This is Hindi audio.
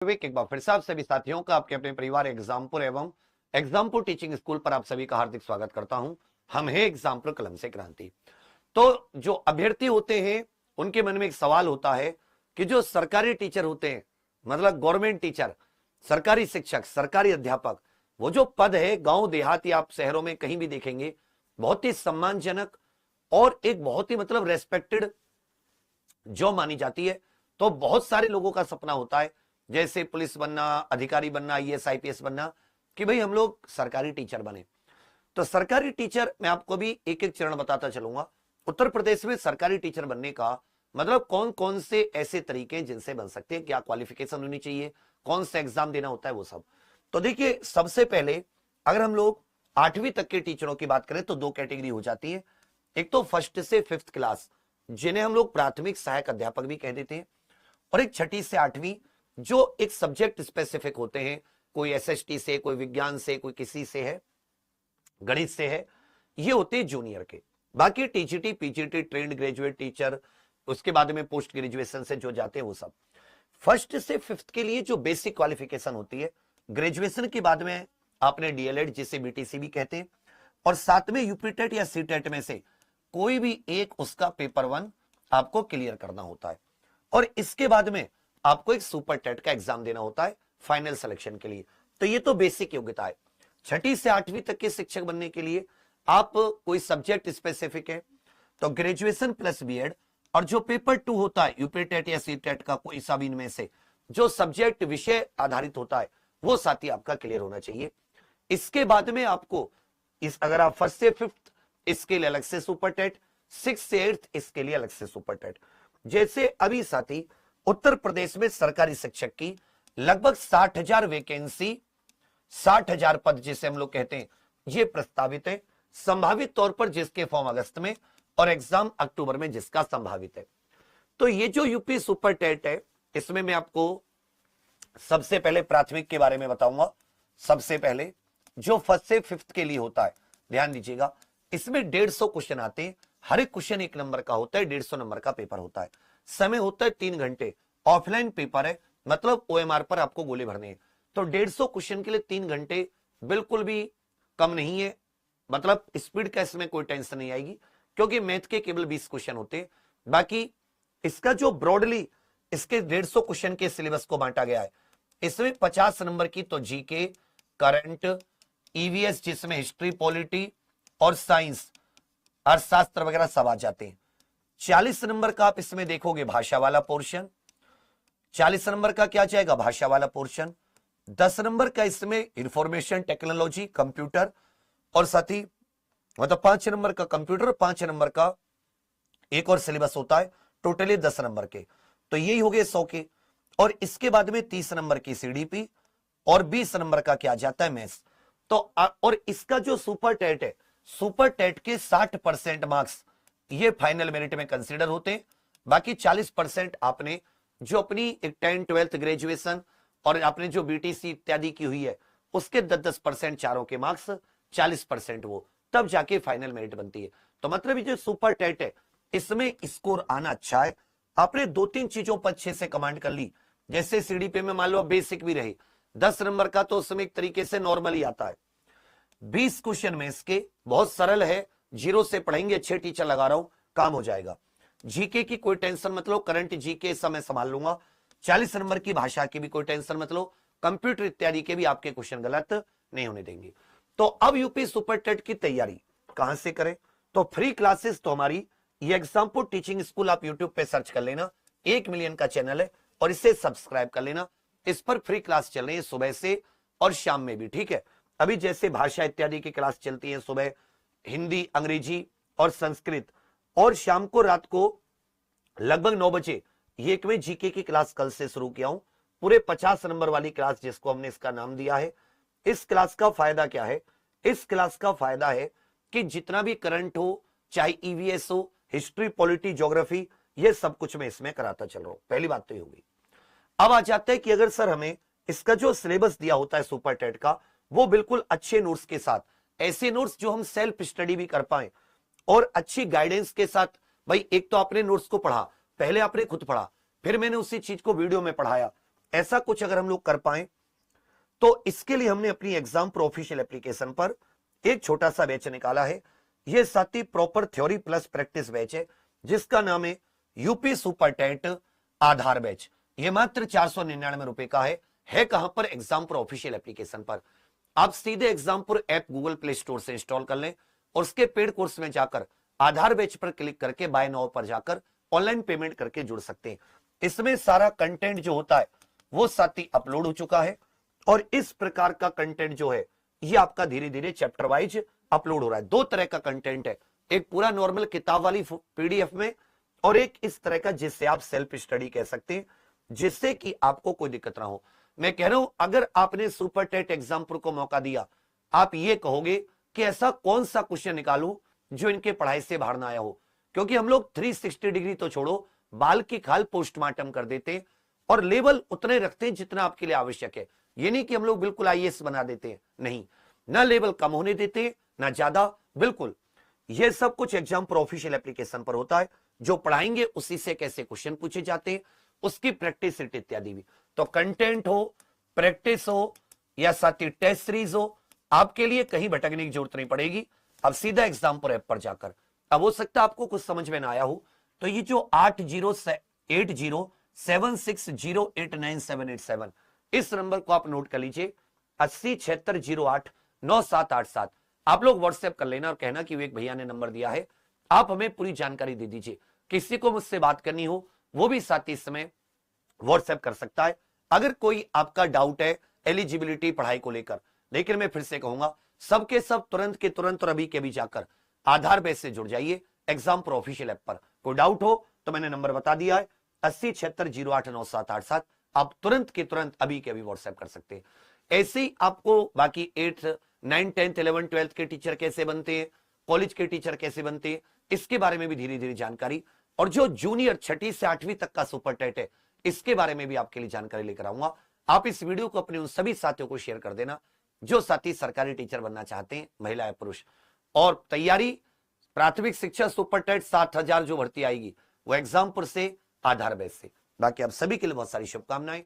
वास्तविक एक बार फिर से आप सभी साथियों का आपके अपने परिवार एग्जामपुर एवं एग्जामपुर टीचिंग स्कूल पर आप सभी का हार्दिक स्वागत करता हूं। हम है एग्जामपुर कलम से क्रांति। तो जो अभ्यर्थी होते हैं उनके मन में एक सवाल होता है कि जो सरकारी टीचर होते हैं, मतलब गवर्नमेंट टीचर, सरकारी शिक्षक, सरकारी अध्यापक, वो जो पद है गांव देहात या आप शहरों में कहीं भी देखेंगे बहुत ही सम्मानजनक और एक बहुत ही मतलब रेस्पेक्टेड जो मानी जाती है। तो बहुत सारे लोगों का सपना होता है जैसे पुलिस बनना, अधिकारी बनना, आईएएस आईपीएस बनना, कि भाई हम लोग सरकारी टीचर बने। तो सरकारी टीचर मैं आपको भी एक एक चरण बताता चलूंगा। उत्तर प्रदेश में सरकारी टीचर बनने का मतलब कौन कौन से ऐसे तरीके हैं जिनसे बन सकते हैं, क्या क्वालिफिकेशन होनी चाहिए, कौन सा एग्जाम देना होता है, वो सब। तो देखिए, सबसे पहले अगर हम लोग 8वीं तक के टीचरों की बात करें तो दो कैटेगरी हो जाती है। एक तो 1st से 5th क्लास, जिन्हें हम लोग प्राथमिक सहायक अध्यापक भी कह देते हैं, और एक 6ठी से 8वीं जो एक सब्जेक्ट स्पेसिफिक होते हैं, कोई एसएसटी से, कोई विज्ञान से, कोई किसी से है, गणित से है, ये होते हैं जूनियर के। बाकी TGT PGT trained graduate teacher, उसके बाद में पोस्ट ग्रेजुएशन से जो जाते हैं वो सब। 1st से 5th के लिए जो बेसिक क्वालिफिकेशन होती है, ग्रेजुएशन के बाद में आपने डीएलएड जिसे बीटीसी भी कहते हैं, और साथ में यूपीटेट या सीटेट में से कोई भी एक उसका पेपर 1 आपको क्लियर करना होता है, और इसके बाद में आपको एक सुपर टेट का एग्जाम देना होता है फाइनल सिलेक्शन के लिए। तो ये तो बेसिक योग्यता है। 6ठी से 8वीं तक के शिक्षक बनने के लिए आप कोई सब्जेक्ट स्पेसिफिक है तो ग्रेजुएशन प्लस बीएड, और जो पेपर 2 होता है यूपीटेट या सीटेट का, कोई सा भी इनमें से जो सब्जेक्ट विषय आधारित होता है वो साथ ही आपका क्लियर होना चाहिए। इसके बाद में आपको अगर आप 1st से 5th इसके लिए अलग से सुपर टेट, 6th से 8th इसके लिए अलग से सुपर टेट। जैसे अभी साथी उत्तर प्रदेश में सरकारी शिक्षक की लगभग 60,000 वैकेंसी, 60,000 पद जिसे हम लोग कहते हैं, ये प्रस्तावित है। संभावित तौर पर जिसके फॉर्म अगस्त में और एग्जाम अक्टूबर में जिसका संभावित है। तो ये जो यूपी सुपर टेट है, इसमें मैं आपको सबसे पहले प्राथमिक के बारे में बताऊंगा। सबसे पहले जो 1st से 5th के लिए होता है, ध्यान दीजिएगा, इसमें 150 क्वेश्चन आते हैं। हर एक क्वेश्चन 1 नंबर का होता है, 150 नंबर का पेपर होता है। समय होता है 3 घंटे। ऑफलाइन पेपर है, मतलब ओएमआर पर आपको गोले भरने हैं। तो 150 क्वेश्चन के लिए 3 घंटे बिल्कुल भी कम नहीं है। मतलब स्पीड का इसमें कोई टेंशन नहीं आएगी, क्योंकि मैथ के केवल 20 क्वेश्चन होते हैं। बाकी इसका जो ब्रॉडली इसके 150 क्वेश्चन के सिलेबस को बांटा गया है, इसमें 50 नंबर की तो जीके, करंट, ईवीएस जिसमें हिस्ट्री, पॉलिटी और साइंस, अर्थशास्त्र वगैरह सब आ जाते हैं। 40 नंबर का आप इसमें देखोगे भाषा वाला पोर्शन, 40 नंबर का क्या जाएगा, भाषा वाला पोर्शन। 10 नंबर का इसमें इंफॉर्मेशन टेक्नोलॉजी, कंप्यूटर, और साथ ही मतलब 5 नंबर का कंप्यूटर, 5 नंबर का एक और सिलेबस होता है, टोटली 10 नंबर के। तो यही हो गए 100 के। और इसके बाद में 30 नंबर की सीडीपी और 20 नंबर का क्या जाता है, मैथ्स। तो और इसका जो सुपर टेट है, सुपर टेट के 60% मार्क्स ये फाइनल मेरिट में कंसीडर होते हैं। बाकी 40% आपने जो अपनी एक 10th 12th ग्रेजुएशन और आपने जो बीटीसी इत्यादि की हुई है उसके 10% चारों के मार्क्स, 40% वो, तब जाके फाइनल मेरिट बनती है। तो मतलब ये जो सुपर टेट है इसमें स्कोर आना अच्छा है। आपने 2-3 चीजों पर अच्छे से कमांड कर ली, जैसे सीडीपी में मान लो बेसिक भी रही, 10 नंबर का तो उसमें एक तरीके से नॉर्मल ही आता है। 20 क्वेश्चन में इसके बहुत सरल है, 0 से पढ़ेंगे, अच्छे टीचर लगा रहा हूं, काम हो जाएगा। जीके की कोई टेंशन मत लो, करंट जीके समय संभाल लूंगा। 40 नंबर की भाषा की भी कोई टेंशन मत लो, कंप्यूटर इत्यादि के भी आपके क्वेश्चन गलत नहीं होने देंगे। तो अब यूपी सुपर टेट की तैयारी कहां से करें, तो फ्री क्लासेस तो हमारी ये एग्जामपुर टीचिंग स्कूल, आप यूट्यूब पे सर्च कर लेना, 1 मिलियन का चैनल है और इसे सब्सक्राइब कर लेना। इस पर फ्री क्लास चल रही है सुबह से और शाम में भी, ठीक है। अभी जैसे भाषा इत्यादि की क्लास चलती है, सुबह हिंदी, अंग्रेजी और संस्कृत, और शाम को रात को लगभग 9 बजे ये एक में जीके की क्लास कल से शुरू किया हूं, पूरे 50 नंबर वाली क्लास जिसको हमने इसका नाम दिया है। इस क्लास का फायदा क्या है, इस क्लास का फायदा है कि जितना भी करंट हो, चाहे ईवीएस हो, हिस्ट्री, पॉलिटी, ज्योग्राफी, ये सब कुछ मैं इसमें कराता चल रहा हूं। पहली बात तो ये होगी। अब आ जाता है कि अगर सर हमें इसका जो सिलेबस दिया होता है सुपर टेट का, वो बिल्कुल अच्छे नोट्स के साथ, ऐसे नोट्स जो हम सेल्फ स्टडी भी कर पाए और अच्छी गाइडेंस के साथ। भाई एक तो आपने नोट्स को पढ़ा, पहले आपने खुद पढ़ा, फिर मैंने उसी चीज को वीडियो में पढ़ाया, ऐसा कुछ अगर हम लोग कर पाए तो इसके लिए हमने अपनी एग्जाम प्रो ऑफिशियल एप्लीकेशन पर एक छोटा सा बैच निकाला है। यह साथी proper theory plus practice batch है जिसका नाम है यूपी सुपर टेट आधार बैच। यह मात्र 499 रुपए का है कहां पर? एग्जाम प्रो ऑफिशियल एप्लीकेशन पर। आप सीधे exam pro app Google play store से इंस्टॉल कर लें और उसके पेड कोर्स में जाकर आधार बैच पर क्लिक करके बाय नाउ पर जाकर ऑनलाइन पेमेंट करके जुड़ सकते हैं। इसमें सारा कंटेंट जो होता है वो साथी अपलोड हो चुका है और इस प्रकार का कंटेंट जो है ये आपका धीरे धीरे चैप्टर वाइज अपलोड हो रहा है। दो तरह का कंटेंट है, एक पूरा नॉर्मल किताब वाली पीडीएफ में और एक इस तरह का जिससे आप सेल्फ स्टडी कह सकते हैं, जिससे कि आपको कोई दिक्कत ना हो। मैं कह रहा हूं अगर आपने सुपर टेट एग्जाम को मौका दिया, आप ये कहोगे कि ऐसा कौन सा क्वेश्चन निकालूं जो इनके पढ़ाई से बाहर ना आया हो, क्योंकि हम लोग 360 डिग्री तो छोड़ो, बाल की खाल पोस्टमार्टम कर देते हैं और लेवल उतने रखते हैं जितना आपके लिए आवश्यक है। ये नहीं कि हम लोग बिल्कुल आईएएस बना देते हैं, नहीं, ना लेवल कम होने देते ना ज्यादा, बिल्कुल। ये सब कुछ एग्जाम प्रो ऑफिशियल एप्लीकेशन पर होता है। जो पढ़ाएंगे उसी से कैसे क्वेश्चन पूछे जाते हैं, उसकी प्रैक्टिस सेट इत्यादि भी। तो कंटेंट हो, प्रैक्टिस हो या साथ ही टेस्ट सीरीज हो, आपके लिए कहीं भटकने की जरूरत नहीं पड़ेगी। अब सीधा एग्जाम प्रो ऐप पर जाकर, अब हो सकता है आपको कुछ समझ में ना आया हो, तो ये जो 808076089787 इस नंबर को आप नोट कर लीजिए, 8076089787। आप लोग व्हाट्सएप कर लेना और कहना कि विवेक भैया ने नंबर दिया है, आप हमें पूरी जानकारी दे दीजिए। किसी को मुझसे बात करनी हो वो भी साथ ही इस समय व्हाट्सएप कर सकता है। अगर कोई आपका डाउट है एलिजिबिलिटी पढ़ाई को लेकर, लेकिन मैं फिर से कहूंगा सबके सब तुरंत के तुरंत और अभी के भी जाकर आधार बेस से जुड़ जाइए एग्जाम प्रो ऑफिशियल ऐप पर। कोई डाउट हो तो मैंने नंबर बता दिया है 8076089787। आप तुरंत के तुरंत अभी के अभी व्हाट्सएप कर सकते हैं। ऐसे ही आपको बाकी 8th 9th 10th 11th 12th के टीचर कैसे बनते हैं, कॉलेज के टीचर कैसे बनते हैं, इसके बारे में भी धीरे धीरे जानकारी, और जो जूनियर 6ठी से 8वीं तक का सुपर टेट है इसके बारे में भी आपके लिए जानकारी लेकर आऊंगा। आप इस वीडियो को अपने उन सभी साथियों को शेयर कर देना जो साथी सरकारी टीचर बनना चाहते हैं, महिला या पुरुष। और तैयारी प्राथमिक शिक्षा सुपर टेट 7000 जो भर्ती आएगी वो एग्जाम पर से आधार बेस से। बाकी आप सभी के लिए बहुत सारी शुभकामनाएं।